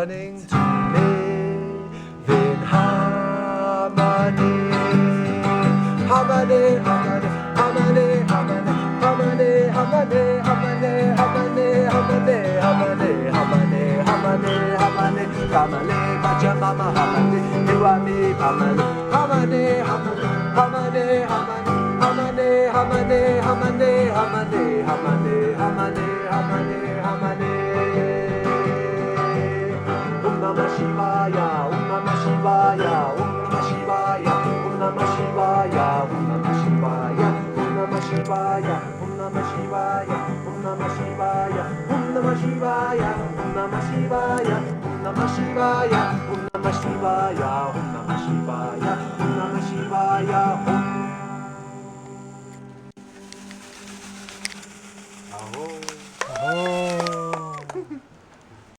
learning to live in harmony. Harmony, harmony, harmony, harmony, harmony, harmony, harmony, harmony, harmony, harmony, harmony, harmony, harmony, harmony, baca mama harmony, you and me harmony, harmony, harmony, harmony, harmony, harmony, harmony, harmony, harmony, harmony, harmony, harmony. Om Namah Shivaya, Om Namah Shivaya, Om Namah Shivaya, Om Namah Shivaya, Om Namah Shivaya, Om Namah Shivaya, Om Namah Shivaya, Om Namah Shivaya, Om Namah Shivaya, Om Namah Shivaya, Om Namah Shivaya, Om Namah Shivaya, Om Namah Shivaya, Om Namah Shivaya, Om. Aho.